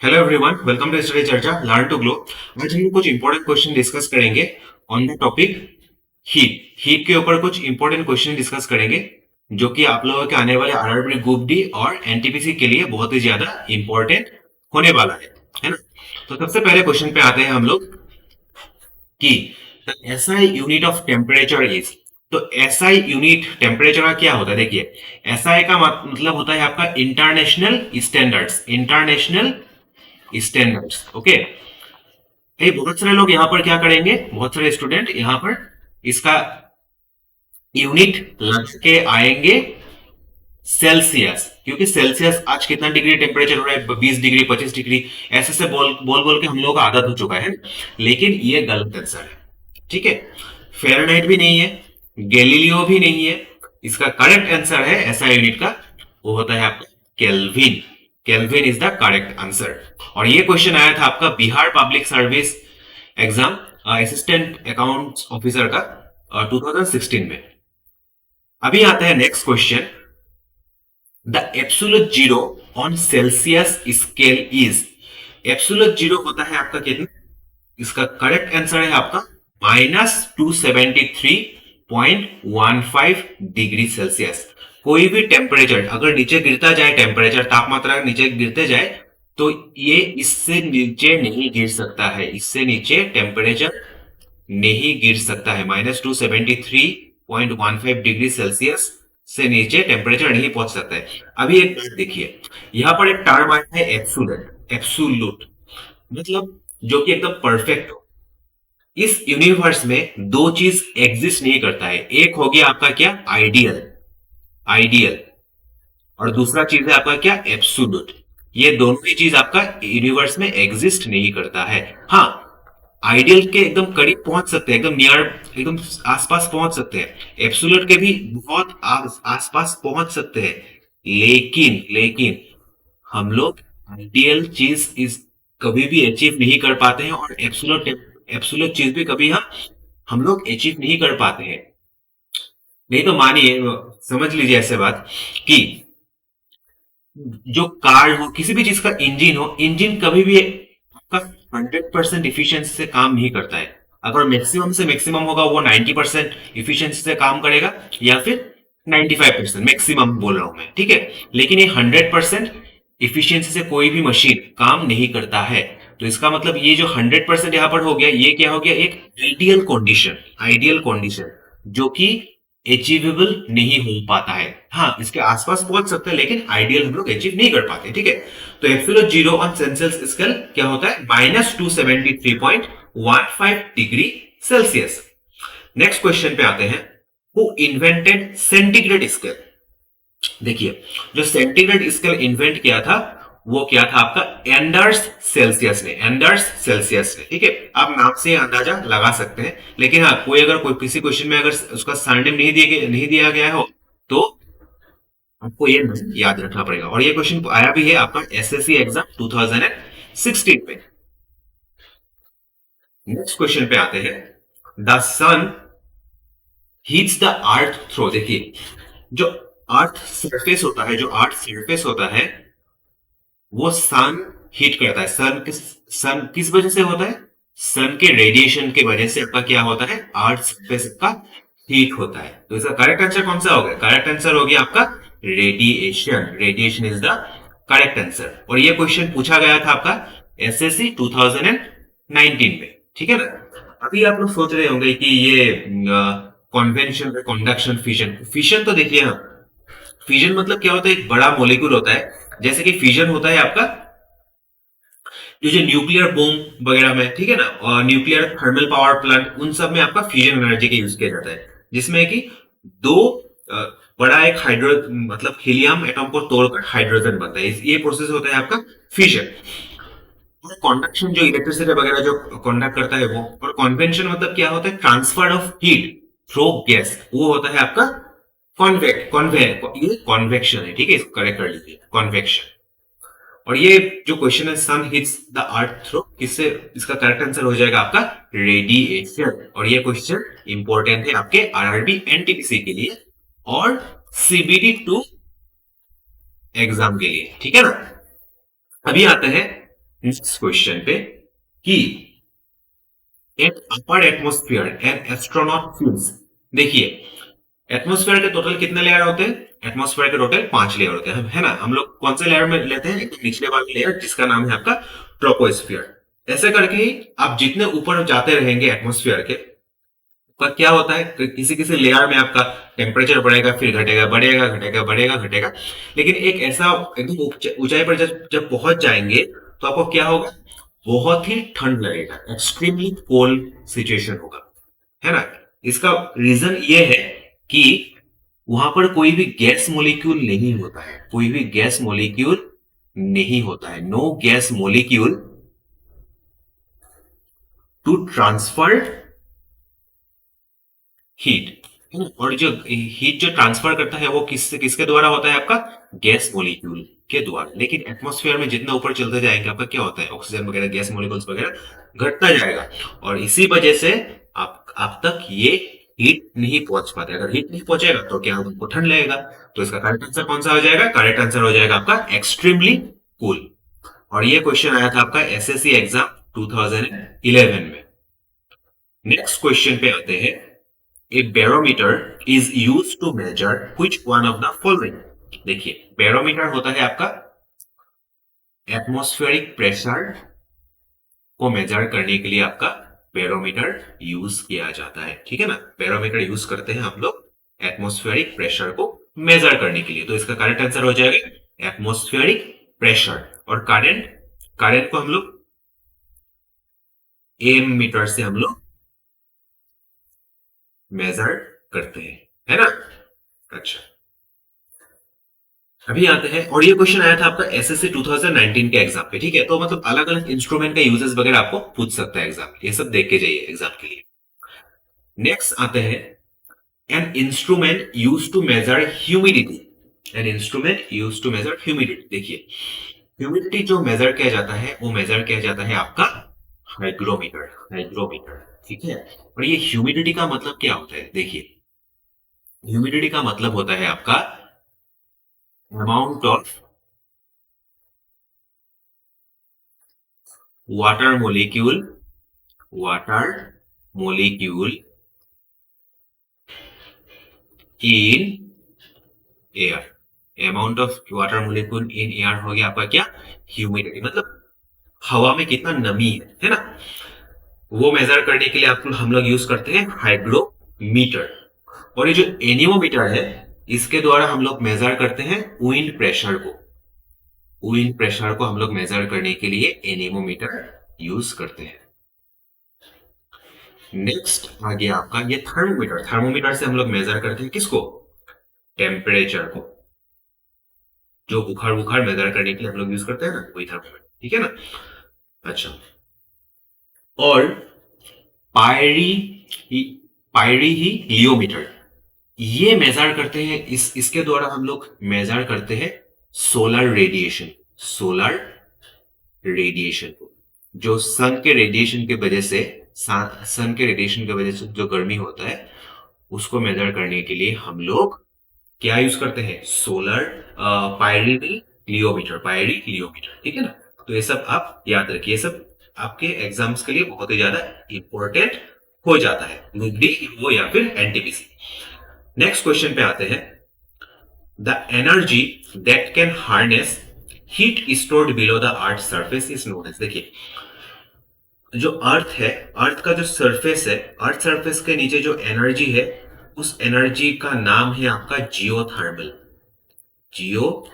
Hello everyone, welcome to study Charcha learn to glow. आज हम कुछ इंपॉर्टेंट क्वेश्चन डिस्कस करेंगे on the topic heat. Heat के ऊपर कुछ इंपॉर्टेंट क्वेश्चन डिस्कस करेंगे जो कि आप लोगों के आने वाले आरआरबी ग्रुप डी और एनटीपीसी के लिए बहुत ही ज्यादा इंपॉर्टेंट होने वाला है ना। तो सबसे पहले क्वेश्चन पे आते हैं हम लोग कि the SI unit of temperature is. तो एसआई यूनिट टेम्परेचर का क्या होता है? देखिए, एसआई का मतलब होता है आपका international standards. International standards, okay. ये बहुत सारे लोग यहाँ पर क्या करेंगे, बहुत सारे स्टूडेंट यहाँ पर इसका यूनिट लग के आएंगे सेल्सियस, क्योंकि सेल्सियस आज कितना डिग्री टेम्परेचर हो रहा है, 20 डिग्री, 25 डिग्री, ऐसे से बोल बोल बोल के हम लोगों का आदत हो चुका है। लेकिन ये गलत आंसर है, ठीक है। फेरेनहाइट भी नहीं है, गैलीलियो भी नहीं है। इसका करेक्ट आंसर है ऐसा यूनिट का, वो होता है आपका kelvin. Kelvin is the correct answer. और ये क्वेश्चन आया था आपका Bihar public service exam assistant accounts officer का 2016 में। अभी आता है next question. The absolute zero on Celsius scale is. Absolute zero होता है आपका कितना? इसका करेक्ट आंसर है आपका -273.15 डिग्री सेल्सियस। कोई भी टेम्परेचर अगर नीचे गिरता जाए, टेम्परेचर तापमात्रा नीचे गिरते जाए, तो ये इससे नीचे नहीं गिर सकता है। इससे नीचे टेम्परेचर नहीं गिर सकता है। -273.15 डिग्री सेल्सियस से नीचे टेम्परेचर नहीं पहुंच सकता है। अभी एक बात देखिए, यहां पर एक टर्म आया है एब्सोल्यूट। एब्सोल्यूट मतलब जो कि एकदम परफेक्ट हो। इस यूनिवर्स में दो चीज एग्जिस्ट नहीं करता है। एक हो गया आपका क्या? आइडियल। आइडियल। और दूसरा चीज है आपका क्या? एब्सोल्यूट। ये दोनों ही चीज आपका यूनिवर्स में एग्जिस्ट नहीं करता है। हाँ, आइडियल के एकदम करीब पहुंच सकते हैं, एकदम नियर, एकदम आसपास पहुंच सकते हैं। एब्सोल्यूट के भी बहुत आसपास पहुंच सकते हैं। लेकिन लेकिन हम लोग आइडियल चीज इस कभी भी अचीव नहीं कर पाते हैं, और एब्सोल्यूट एब्सोल्यूट चीज भी कभी हम लोग अचीव नहीं कर पाते हैं। नहीं तो मानिए, समझ लीजिए ऐसे बात कि जो कार हो, किसी भी चीज का इंजन हो, इंजन कभी भी आपका 100% इफिशियंसी से काम नहीं करता है। अगर मैक्सिमम से मैक्सिमम होगा वो 90% इफिशियंसी से काम करेगा, या फिर 95% मैक्सिमम बोल रहा हूं मैं, ठीक है। लेकिन ये 100% इफिशियंसी से कोई भी मशीन काम नहीं करता है। तो इसका मतलब ये जो 100% यहां पर हो गया, ये क्या हो गया? एक आइडियल कंडीशन। आइडियल कंडीशन जो कि अचीवेबल नहीं हो पाता है। हाँ, इसके आसपास पहुंच सकते हैं, लेकिन आइडियल हम लोग अचीव नहीं कर पाते, ठीक है। तो absolute zero on Celsius scale क्या होता है? -273.15 डिग्री सेल्सियस। नेक्स्ट क्वेश्चन पे आते हैं। Who invented centigrade scale? देखिए, जो सेंटीग्रेड स्केल इन्वेंट किया था वो क्या था आपका? एंडर्स सेल्सियस ने। एंडर्स सेल्सियस ने, ठीक है। आप नाम से अंदाजा लगा सकते हैं। लेकिन हाँ, कोई किसी क्वेश्चन में अगर उसका सरनेम नहीं दिया गया हो तो आपको ये याद रखना पड़ेगा। और ये क्वेश्चन आया भी है आपका एसएससी एग्जाम 2016 में। नेक्स्ट क्वेश्चन पे आते हैं। The sun heats the earth through. देखिए, जो अर्थ सरफेस होता है, जो अर्थ सरफेस होता है, वो सन हीट करता है। सन किस वजह से होता है? सन के रेडिएशन की वजह से आपका क्या होता है? अर्थ सरफेस का हीट होता है। तो इसका करेक्ट आंसर कौन सा हो गया? करेक्ट आंसर हो गया आपका radiation. Radiation is the correct answer. और ये क्वेश्चन पूछा गया था आपका एसएससी 2019 में, ठीक है ना। अभी आप लोग सोच रहे होंगे कि ये कॉन्वेंशन, कंडक्शन, फिजन। फिजन तो देखिए, हाँ, फिजन मतलब क्या होता है? एक बड़ा मोलिक्यूल होता है। जैसे कि फिजन होता है आपका जो न्यूक्लियर बॉम्ब वगैरह में, ठीक है ना, और न्यूक्लियर थर्मल पावर प्लांट, उन सब में आपका फ्यूजन एनर्जी का यूज किया जाता है, जिसमें कि दो बड़ा एक हाइड्रो मतलब हीलियम एटम को तोड़कर हाइड्रोजन बनता है। ये प्रोसेस होता है आपका फ्यूजन। और कंडक्शन जो इलेक्ट्रिसिटी वगैरह जो कंडक्ट करता है वो। और कन्वेंशन मतलब क्या होता है? Transfer of heat through gas, वो होता है आपका ये कॉन्वेक्शन है, ठीक है। इसको करेक्ट कर लीजिए, कॉन्वेक्शन। और ये जो क्वेश्चन है सन हिट्स द अर्थ थ्रू, किससे? इसका करेक्ट आंसर हो जाएगा आपका रेडिएशन। और ये क्वेश्चन इंपॉर्टेंट है आपके आरआरबी एनटीपीसी के लिए और सीबीडी 2 एग्जाम के लिए, ठीक है ना। अभी आते हैं नेक्स्ट क्वेश्चन पे कि at upper atmosphere an astronaut feels, देखिए एटमॉस्फेयर के टोटल कितने लेयर होते हैं? एटमॉस्फेयर के टोटल 5 लेयर होते हैं, है ना? हम लोग कौन से लेयर में लेते हैं? एक निचले वाले लेयर जिसका नाम है आपका ट्रोपोस्फियर। ऐसे करके ही आप जितने ऊपर जाते रहेंगे एटमॉस्फेयर के, पर क्या होता है किसी किसी लेयर में आपका टेम्परेचर बढ़ेगा फिर घटेगा, बढ़ेगा घटेगा, बढ़ेगा घटेगा। लेकिन एक ऐसा एकदम ऊंचाई पर जब जब पहुंच जाएंगे तो आपको क्या होगा? बहुत ही ठंड लगेगा, एक्सट्रीमली कोल्ड सिचुएशन होगा, है ना? इसका रीजन ये है कि वहां पर कोई भी गैस मोलिक्यूल नहीं होता है, कोई भी गैस मोलिक्यूल नहीं होता है, no gas molecule to transfer heat. और जो हीट जो ट्रांसफर करता है वो किसके द्वारा होता है? आपका गैस मॉलिक्यूल के द्वारा। लेकिन एटमॉस्फेयर में जितना ऊपर चलते जाएंगे आपका क्या होता है? ऑक्सीजन वगैरह गैस मॉलिक्यूल्स वगैरह घटता जाएगा, और इसी वजह से आप तक ये हीट नहीं पहुंच पाते। अगर हीट नहीं पहुंचेगा तो क्या आपको ठंड लगेगा? तो इसका करेक्ट आंसर कौन सा हो जाएगा? करेक्ट आंसर हो जाएगा आपका एक्सट्रीमली कूल। और ये क्वेश्चन आया था आपका एसएससी एग्जाम 2011 में। नेक्स्ट क्वेश्चन पे आते हैं। A barometer is used to measure which one of the following? देखिए बैरोमीटर होता है आपका एटमॉस्फेरिक प्रेशर को मेजर करने के लिए आपका बैरोमीटर यूज किया जाता है, ठीक है ना? बैरोमीटर यूज करते हैं हम लोग एटमॉस्फेरिक प्रेशर को मेजर करने के लिए। तो इसका करेक्ट आंसर हो जाएगा एटमॉस्फेरिक प्रेशर। और करंट, करंट को हम लोग एम मीटर से हम लोग मेजर करते हैं, है ना? अच्छा, अभी आते हैं। और ये क्वेश्चन आया था आपका एसएससी 2019 के एग्जाम पे, ठीक है? तो मतलब अलग अलग इंस्ट्रूमेंट का यूजेस वगैरह आपको पूछ सकता है एग्जाम, ये सब देख के जाइए एग्जाम के लिए। नेक्स्ट आते हैं, an instrument use to measure humidity. An instrument use to measure humidity. देखिए ह्यूमिडिटी जो मेजर किया जाता है वो मेजर किया जाता है आपका हाइग्रोमीटर, हाइग्रोमीटर, ठीक है? और ये ह्यूमिडिटी का मतलब क्या होता है? देखिए ह्यूमिडिटी का मतलब होता है आपका amount of water molecule, water molecule in air. Amount of water molecule in air हो गया आपका क्या? ह्यूमिडिटी। मतलब हवा में कितना नमी है ना? वो मेजर करने के लिए आपको हम लोग यूज करते हैं हाइग्रोमीटर। और ये जो एनीमोमीटर है इसके द्वारा हम लोग मेजर करते हैं विंड प्रेशर को। विंड प्रेशर को हम लोग मेजर करने के लिए एनीमोमीटर यूज करते हैं। नेक्स्ट आ गया आपका ये थर्मोमीटर। थर्मोमीटर से हम लोग मेजर करते हैं किसको? टेम्परेचर को। जो बुखार बुखार मेजर करने के लिए हम लोग यूज करते हैं ना, वही थर्मोमीटर, ठीक है ना? अच्छा, और पायरी, पायरी ही लियोमीटर, ये मेजर करते हैं, इसके द्वारा हम लोग मेजर करते हैं सोलर रेडिएशन, सोलर रेडिएशन को। जो सन के रेडिएशन की वजह से, सन के रेडिएशन की वजह से जो गर्मी होता है उसको मेजर करने के लिए हम लोग क्या यूज करते हैं? सोलर पायरी लियोमीटर, पायरी लियोमीटर, ठीक है ना? तो ये सब आप याद रखिए, ये सब आपके एग्जाम्स के लिए बहुत ही ज्यादा इंपॉर्टेंट हो जाता है, ग्रुप डी वो या फिर एनटीपीसी। नेक्स्ट क्वेश्चन पे आते हैं। The energy that can harness heat stored below the earth surface is known as. देखिए जो अर्थ है, अर्थ का जो सरफेस है, अर्थ सरफेस के नीचे जो एनर्जी है उस एनर्जी का नाम है आपका जियोथर्मल, जियोथर्मल,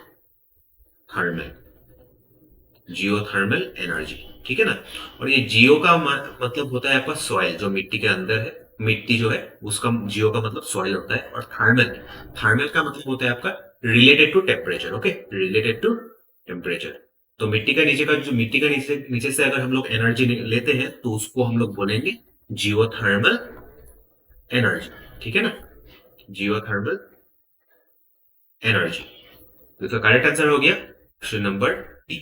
जियोथर्मल एनर्जी, ठीक है ना? और ये जियो का मतलब होता है आपका सॉइल, जो मिट्टी के अंदर है, मिट्टी जो है उसका जियो का मतलब सॉइल होता है। और थर्मल, थर्मल का मतलब होता है आपका related to temperature, okay? Related to temperature. तो मिट्टी का नीचे का जो, मिट्टी का नीचे नीचे से अगर हम लोग एनर्जी लेते हैं तो उसको हम लोग बोलेंगे जियोथर्मल एनर्जी, ठीक है ना? Geothermal energy. तो इसका करेक्ट आंसर हो गया ऑप्शन नंबर डी,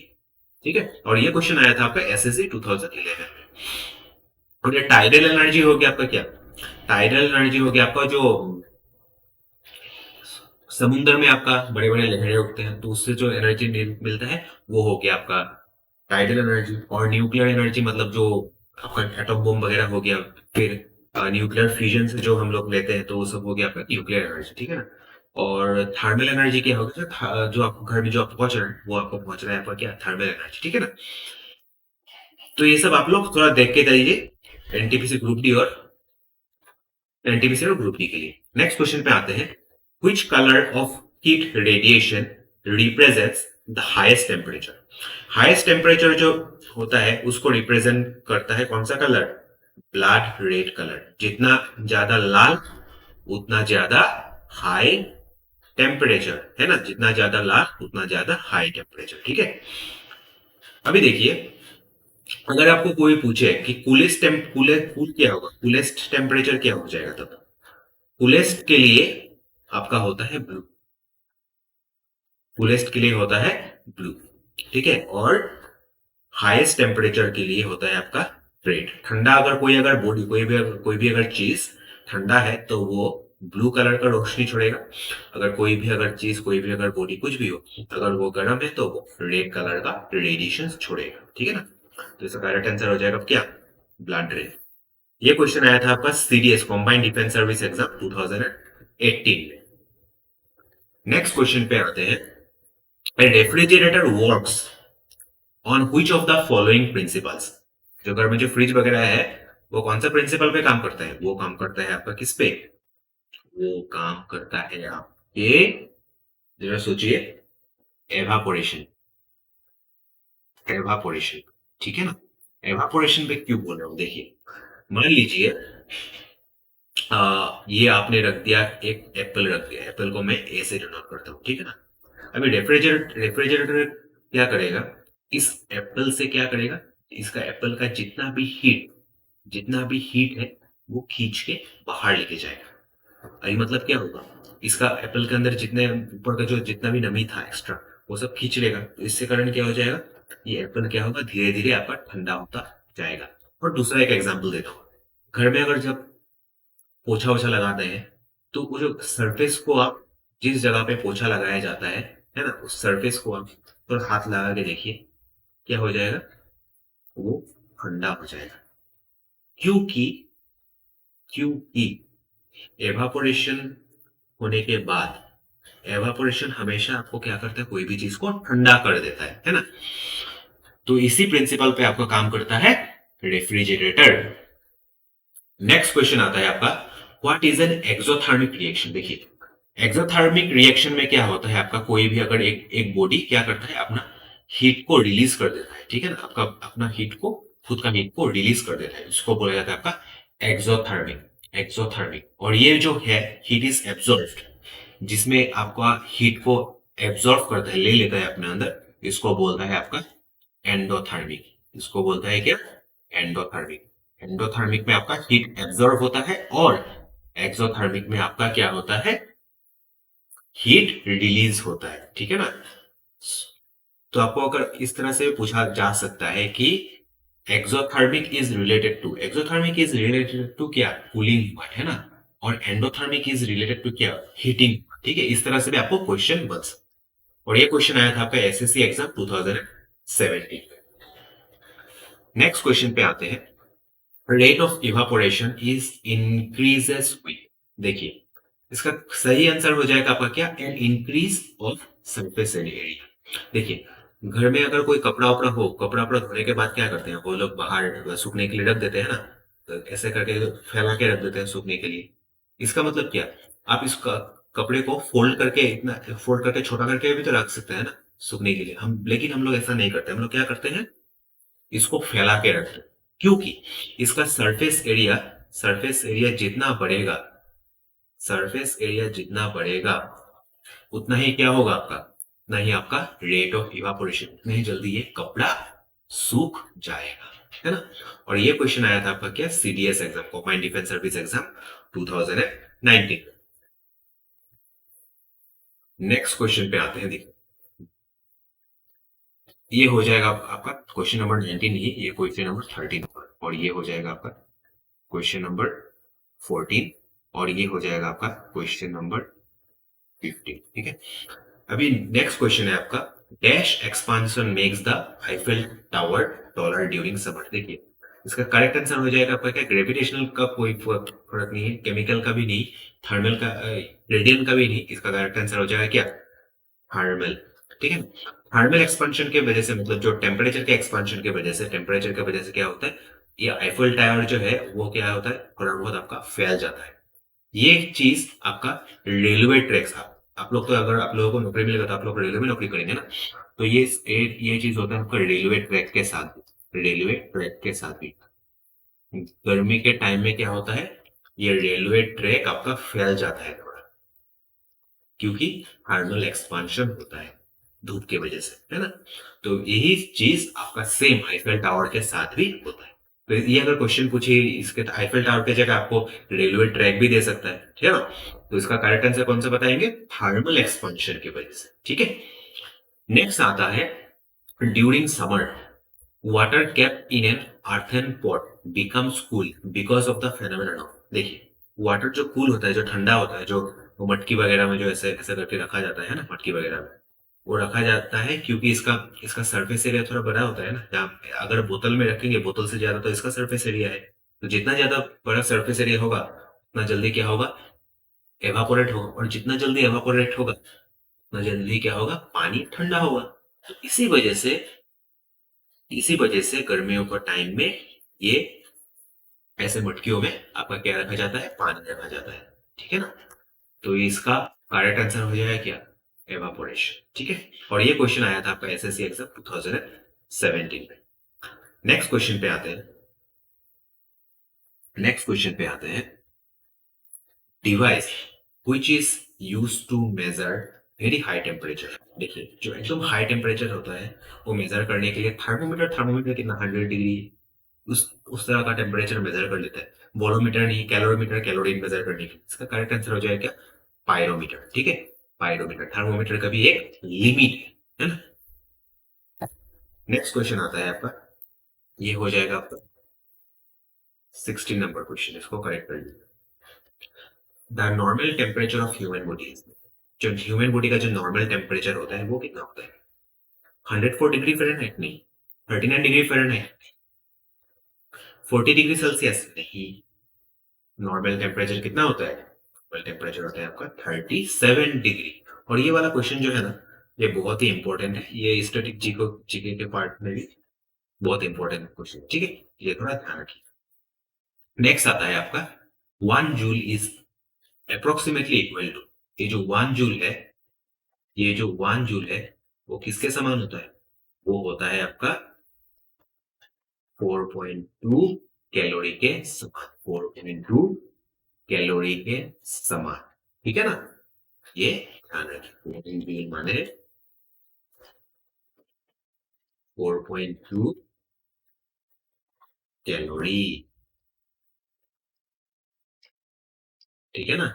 ठीक है? और ये क्वेश्चन आया था आपका एसएससी 2011 में। और ये टाइडल एनर्जी हो गया आपका क्या? टाइडल एनर्जी हो गया आपका जो समुद्र में आपका बड़े बड़े लहरें उठते हैं तो उससे जो एनर्जी मिलता है वो हो गया आपका टाइडल एनर्जी। और न्यूक्लियर एनर्जी मतलब जो आपका एटॉम बम वगैरह हो गया, फिर न्यूक्लियर फ्यूजन से जो हम लोग लेते हैं तो वो सब हो गया आपका न्यूक्लियर एनर्जी, ठीक है ना। और थर्मल एनर्जी क्या होगा, जो आपको घर में जो आपको पहुंच रहा है वो आपको पहुंच रहा है आपका क्या, थर्मल एनर्जी, ठीक है ना। तो ये सब आप लोग थोड़ा देख के जाइए एनटीपीसी ग्रुप डी और एनटीपीसी और ग्रुप डी के लिए। नेक्स्ट क्वेश्चन पे आते हैं, which colour of heat radiation represents the highest temperature. Highest temperature जो होता है उसको रिप्रेजेंट करता है कौन सा कलर, ब्लड रेड कलर। जितना ज्यादा लाल उतना ज्यादा हाई टेम्परेचर, है ना, जितना ज्यादा लाल उतना ज्यादा हाई टेम्परेचर, ठीक है। अभी देखिए, अगर आपको कोई पूछे कि कूल क्या होगा, कूलेस्ट टेम्परेचर क्या हो जाएगा, तब कूलेस्ट के लिए आपका होता है ब्लू। कूलेस्ट के लिए होता है ब्लू, ठीक है। और हाईएस्ट टेम्परेचर के लिए होता है आपका रेड। ठंडा अगर कोई अगर बॉडी कोई भी अगर चीज ठंडा है तो वो ब्लू कलर का रोशनी छोड़ेगा। अगर कोई भी अगर चीज कोई भी अगर बॉडी कुछ भी हो, अगर वो गर्म है तो वो रेड कलर का रेडिएशन छोड़ेगा, ठीक है ना। तो इसका करेक्ट आंसर हो जाएगा क्या, ब्लड रेड। ये क्वेश्चन आया था आपका CDS combined defence service exam 2018 में। नेक्स्ट क्वेश्चन पे आते हैं, a refrigerator works on which of the following principles. जो घर में जो फ्रिज वगैरह है वो कौन सा प्रिंसिपल पे काम करता है, वो काम करता है आपका किस पे, वो काम करता है आपके, जरा सोचिए, एवापोरेशन। एवापोरेशन, ठीक है ना। एवापोरेशन पे क्यों बोल रहा हूं, देखिए, मान लीजिए ये आपने रख दिया, एक एप्पल रख दिया, एप्पल को मैं ए से डिनोट करता हूँ, ठीक है ना। अभी रेफ्रिजरेटर रेफ्रिजरेटर क्या करेगा, इस एप्पल से क्या करेगा, इसका एप्पल का जितना भी हीट है वो खींच के बाहर लेके जाएगा। अभी मतलब क्या होगा, इसका एप्पल के अंदर जितने ऊपर का जो जितना भी नमी था एक्स्ट्रा वो सब खींच लेगा। तो इससे कारण क्या हो जाएगा, ये एप्पल क्या होगा, धीरे धीरे आपका ठंडा होता जाएगा। और दूसरा एक एग्जाम्पल देता हूँ, घर में अगर जब पोछा वोछा लगाते हैं तो वो जो सरफेस को आप, जिस जगह पे पोछा लगाया जाता है ना, उस सरफेस को आप तो हाथ लगा के देखिए, क्या हो जाएगा, वो ठंडा हो जाएगा। क्योंकि क्योंकि एवापोरेशन होने के बाद, एवापोरेशन हमेशा आपको क्या करता है, कोई भी चीज को ठंडा कर देता है ना। तो इसी प्रिंसिपल पे आपका काम करता है रेफ्रिजरेटर। नेक्स्ट क्वेश्चन आता है आपका, what is an exothermic reaction. देखिए, एक्सोथर्मिक रिएक्शन में क्या होता है, आपका कोई भी अगर एक बॉडी क्या करता है, अपना हीट को रिलीज कर देता है, ठीक है ना, आपका अपना हीट को, खुद का हीट को रिलीज कर देता है, इसको बोला जाता है आपका एक्सोथर्मिक। एक्सोथर्मिक, और ये जो है हीट इज एब्जॉर्ब्ड, जिसमें आपका हीट को एब्जॉर्ब करता है, ले लेता है अपने अंदर, इसको बोलता है आपका एंडोथर्मिक। इसको बोलता है क्या, एंडोथर्मिक। एंडोथर्मिक में आपका हीट एब्जॉर्ब होता है, और एक्सोथर्मिक में आपका क्या होता है, हीट रिलीज होता है, ठीक है ना। तो आपको अगर इस तरह से पूछा जा सकता है कि एक्सोथर्मिक इज रिलेटेड टू क्या, कूलिंग हुआ है ना, और एंडोथर्मिक इज रिलेटेड टू क्या, हीटिंग, ठीक है। इस तरह से भी आपको क्वेश्चन बन सकता है। और ये क्वेश्चन आया था आपका एसएससी एग्जाम 2017। नेक्स्ट क्वेश्चन पे आते हैं, rate of evaporation is increases with. देखिए, इसका सही आंसर हो जाएगा आपका क्या, an increase of surface area. देखिए, घर में अगर कोई कपड़ा उपड़ा हो, कपड़ा उपड़ा धोने के बाद क्या करते हैं वो लोग, बाहर सूखने के लिए रख देते हैं ना, तो ऐसे करके फैला के रख देते हैं सूखने के लिए। इसका मतलब क्या, आप इस कपड़े को फोल्ड करके छोटा करके भी तो रख सकते हैं ना सूखने के लिए, लेकिन हम लोग ऐसा नहीं करते। हम लोग क्या करते हैं, इसको फैला के रखते हैं। क्योंकि इसका सरफेस एरिया जितना बढ़ेगा, सरफेस एरिया जितना बढ़ेगा उतना ही क्या होगा आपका, उतना ही आपका रेट ऑफ इवापोरेशन, उतना ही जल्दी ये कपड़ा सूख जाएगा, है ना। और ये क्वेश्चन आया था आपका क्या, CDS exam, combined defence service exam 2019। Next question पे आते हैं, देखिए, ये हो जाएगा आपका क्वेश्चन नंबर 19, ही ये क्वेश्चन नंबर 13, और ये हो जाएगा आपका क्वेश्चन नंबर 14, और ये हो जाएगा आपका क्वेश्चन नंबर 15, ठीक है। अभी नेक्स्ट क्वेश्चन है आपका, dash expansion makes the Eiffel tower taller during summer. देखिए इसका करेक्ट आंसर हो जाएगा आपका क्या, ग्रेविटेशनल का कोई फर्क नहीं है, केमिकल का भी नहीं, थर्मल का, रेडियन का भी नहीं, इसका करेक्ट आंसर हो जाएगा क्या, थर्मल। ठीक है, थर्मल एक्सपेंशन के वजह से, मतलब जो टेम्परेचर के एक्सपेंशन के वजह से, टेम्परेचर की वजह से क्या होता है, ये आईफिल टावर जो है वो क्या होता है, थोड़ा बहुत आपका फैल जाता है। ये चीज आपका रेलवे ट्रैक्स, आप लोग तो, अगर आप लोगों को नौकरी मिलेगा तो आप लोग रेलवे में नौकरी करेंगे ना, तो ये चीज होता है आपका रेलवे ट्रैक के साथ भी, रेलवे ट्रैक के साथ भी गर्मी के टाइम में क्या होता है, ये रेलवे ट्रैक आपका फैल जाता है थोड़ा, क्योंकि थर्मल एक्सपांशन होता है धूप की वजह से, है ना। तो यही चीज आपका सेम आईफेल टावर के साथ भी होता है। तो ये अगर क्वेश्चन पूछे इसके, तो आईफेल टावर के जगह आपको रेलवे ट्रैक भी दे सकता है, ठीक है ना। तो इसका करेक्ट आंसर कौन सा बताएंगे, थर्मल एक्सपांशन की वजह से। ठीक है, नेक्स्ट आता है, during summer water kept in an earthen pot becomes cool because of the phenomenon of. देखिए वाटर जो कूल होता है, जो ठंडा होता है, जो वो मटकी वगैरह में जो ऐसे ऐसे करके रखा जाता है ना, मटकी वगैरह में वो रखा जाता है, क्योंकि इसका इसका सरफेस एरिया थोड़ा बड़ा होता है ना, जहाँ अगर बोतल में रखेंगे बोतल से ज्यादा तो इसका सरफेस एरिया है, तो जितना ज्यादा बड़ा सरफेस एरिया होगा उतना जल्दी क्या होगा, एवापोरेट होगा, और जितना जल्दी एवापोरेट होगा उतना जल्दी क्या होगा, पानी ठंडा होगा। तो इसी वजह से गर्मियों का टाइम में ये ऐसे मटकियों में आपका क्या रखा जाता है, पानी रखा जाता है। ठीक है ना, तो इसका करेक्ट आंसर हो जाएगा क्या, एवापोरेशन। ठीक है, और ये क्वेश्चन आया था आपका एसएससी एग्जाम 2017 में। नेक्स्ट क्वेश्चन पे आते हैं, device which is used to measure very high temperature। देखिए जो एकदम हाई टेम्परेचर होता है वो मेजर करने के लिए थर्मोमीटर कितना 100 डिग्री, उस तरह का टेम्परेचर मेजर कर लेता है। वॉलोमीटर नहीं, कैलोरीमीटर, कैलोरी मेजर करने के लिए। इसका करेक्ट आंसर हो जाएगा क्या, पायरोमीटर। ठीक है, पायरोमीटर, थर्मोमीटर का भी एक लिमिट है ना। नेक्स्ट क्वेश्चन आता है आपका, ये हो जाएगा आपका 16 नंबर क्वेश्चन, इसको करेक्ट कर लीजिए। The normal temperature of human body, जो ह्यूमन बॉडी का जो नॉर्मल टेम्परेचर होता है वो कितना होता है, 104 डिग्री फ़ारेनहाइट नहीं, 39 डिग्री फ़ारेनहाइट, 40 डिग्री सेल्सियस नहीं, नॉर्मल टेम्परेचर कितना होता है, नॉर्मल टेम्परेचर होता है आपका 37 डिग्री। और ये वाला क्वेश्चन जो है ना, ये बहुत ही इंपॉर्टेंट है, ये स्टैटिक जीके के पार्ट में भी बहुत इंपॉर्टेंट क्वेश्चन। ठीक है, ये थोड़ा ध्यान रखिए। नेक्स्ट आता है आपका, 1 joule is approximately equal to, ये जो 1 जूल है, ये जो 1 जूल है वो किसके समान होता है, वो होता है आपका 4.2 कैलोरी के समान, 4.2 कैलोरी के समान। ठीक है ना, ये ध्यान रखिए, माने 4.2 कैलोरी। ठीक है ना,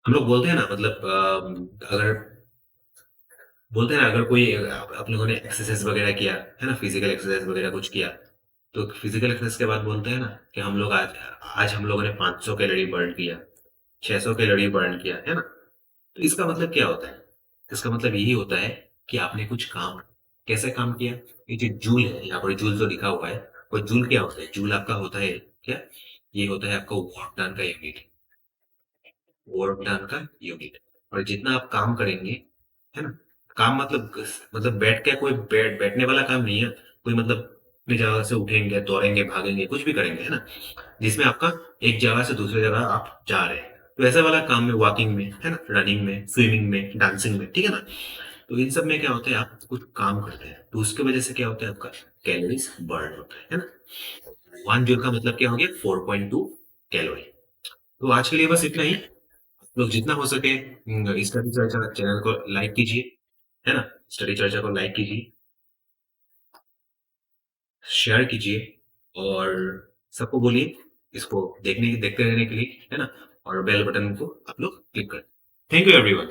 हम लोग बोलते हैं ना, मतलब अगर बोलते हैं ना, अगर कोई आप लोगों ने एक्सरसाइज वगैरह किया है ना, फिजिकल एक्सरसाइज वगैरह कुछ किया, तो फिजिकल एक्सरसाइज के बाद बोलते हैं ना कि हम लोग आज आज हम लोगों ने 500 कैलोरी बर्न किया, 600 कैलोरी बर्न किया, है ना। तो इसका मतलब क्या होता है, इसका मतलब यही होता है कि आपने कुछ काम, कैसे काम किया। ये जो जूल है, यहाँ पर जूल जो लिखा हुआ है, वो जूल क्या होता है, जूल आपका होता है क्या, ये होता है आपका वर्क डन का यूनिट, वर्क डन का यूनिट। और जितना आप काम करेंगे, है ना, काम मतलब बैठ के, कोई बैठने वाला काम नहीं है, कोई मतलब अपनी जगह से उठेंगे, दौड़ेंगे, भागेंगे, कुछ भी करेंगे, है ना, जिसमें आपका एक जगह से दूसरी जगह आप जा रहे हैं, तो ऐसा वाला काम में, वॉकिंग में, है ना, रनिंग में, स्विमिंग में, डांसिंग में, ठीक है ना। तो इन सब में क्या होता है, आप कुछ काम करते हैं तो उसके वजह से क्या होता है, आपका कैलोरीज बर्न होता है ना। 1 जूल का मतलब क्या हो गया, 4.2 कैलोरी। तो आज के लिए बस इतना ही। लोग जितना हो सके स्टडी चर्चा चैनल को लाइक कीजिए, है ना, स्टडी चर्चा को लाइक कीजिए, शेयर कीजिए, और सबको बोलिए इसको देखते रहने के लिए, है ना, और बेल बटन को आप लोग क्लिक करें। Thank you everyone.